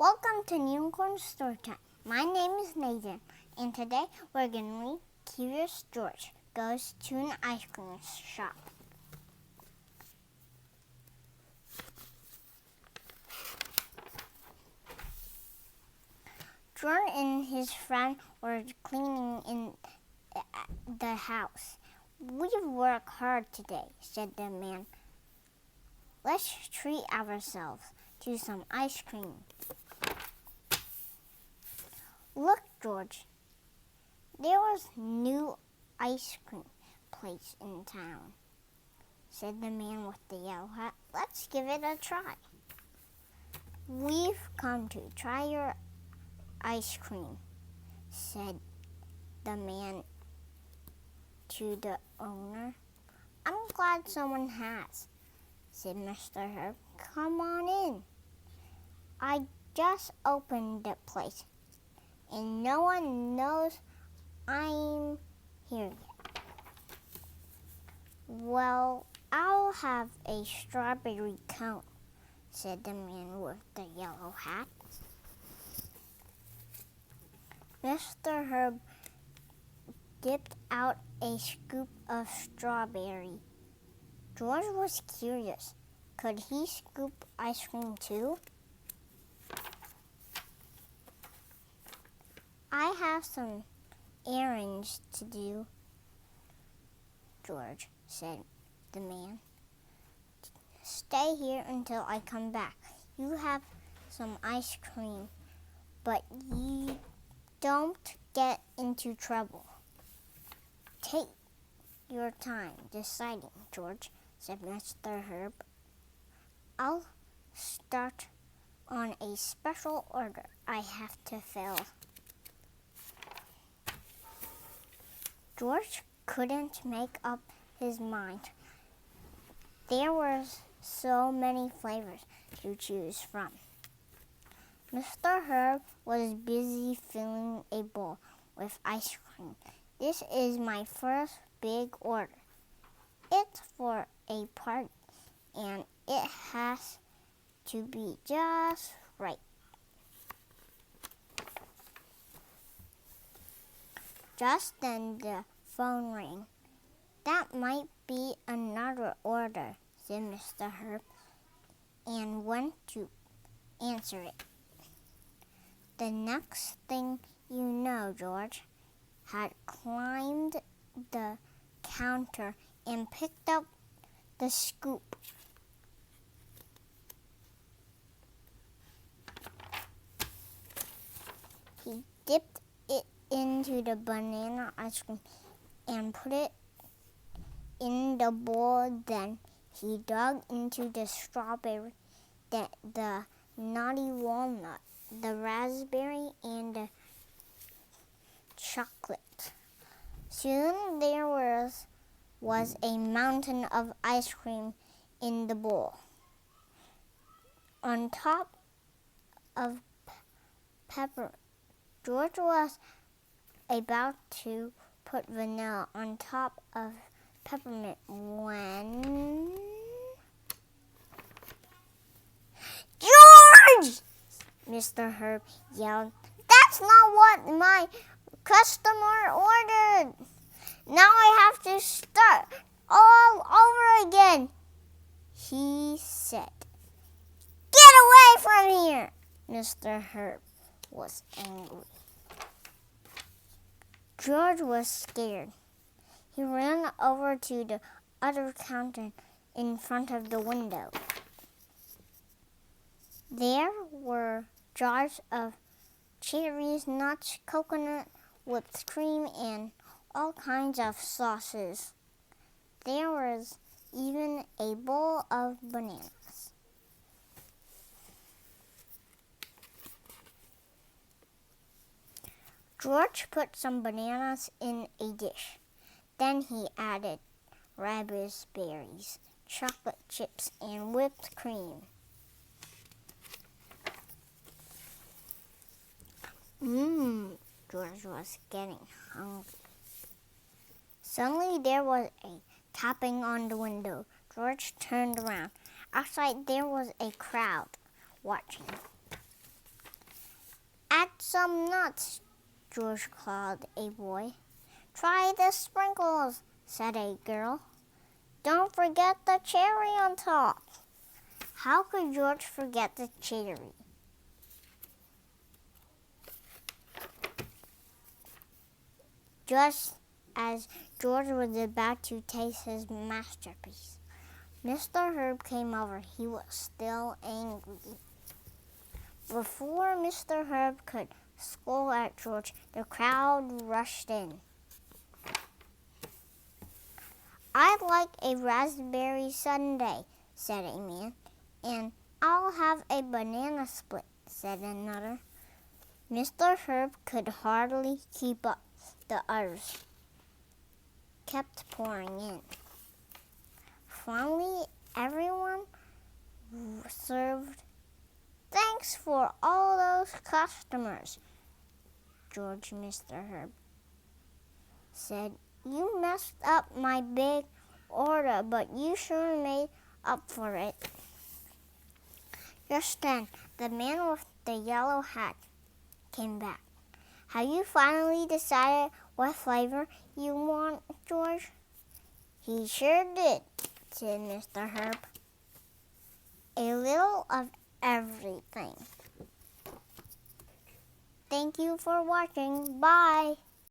Welcome to Unicorn Storytime. My name is Nathan, and today we're going to read Curious George Goes to an Ice Cream Shop. George and his friend were cleaning in the house. "We've worked hard today," said the man. "Let's treat ourselves to some ice cream." "Look, George, there was a new ice cream place in town," said the man with the yellow hat. "Let's give it a try." "We've come to try your ice cream," said the man to the owner. "I'm glad someone has," said Mr. Herb. "Come on in. I just opened the place, and no one knows I'm here yet." "Well, I'll have a strawberry cone," said the man with the yellow hat. Mr. Herb dipped out a scoop of strawberry. George was curious. Could he scoop ice cream too? "I have some errands to do, George," said the man. "Stay here until I come back. You have some ice cream, but you don't get into trouble." "Take your time deciding, George," said Mr. Herb. "I'll start on a special order I have to fill." George couldn't make up his mind. There were so many flavors to choose from. Mr. Herb was busy filling a bowl with ice cream. "This is my first big order. It's for a party, and it has to be just right." Just then the phone rang. "That might be another order," said Mr. Herb, and went to answer it. The next thing you know, George had climbed the counter and picked up the scoop. He dipped it into the banana ice cream and put it in the bowl. Then he dug into the strawberry, the nutty walnut, the raspberry, and the chocolate. Soon there was a mountain of ice cream in the bowl. On top of pepper, George was about to put vanilla on top of peppermint when... "George!" Mr. Herb yelled. "That's not what my customer ordered. Now I have to start all over again," he said. "Get away from here!" Mr. Herb was angry. George was scared. He ran over to the other counter in front of the window. There were jars of cherries, nuts, coconut, whipped cream, and all kinds of sauces. There was even a bowl of bananas. George put some bananas in a dish. Then he added raspberries, chocolate chips, and whipped cream. George was getting hungry. Suddenly there was a tapping on the window. George turned around. Outside there was a crowd watching. some nuts, George called a boy. Try the sprinkles, said a girl. Don't forget the cherry on top. How could George forget the cherry? Just as George was about to taste his masterpiece, Mr. Herb came over. He was still angry. Before Mr. Herb could scold at George, the crowd rushed in. I'd like a raspberry sundae, said a man. And I'll have a banana split, said another. Mr. Herb could hardly keep up. The others kept pouring in. Finally, everyone served. Thanks for all those customers, Mr. Herb said. You messed up my big order, but you sure made up for it. Just then, the man with the yellow hat came back. Have you finally decided what flavor you want, George? He sure did, said Mr. Herb. A little of everything. Thank you for watching. Bye.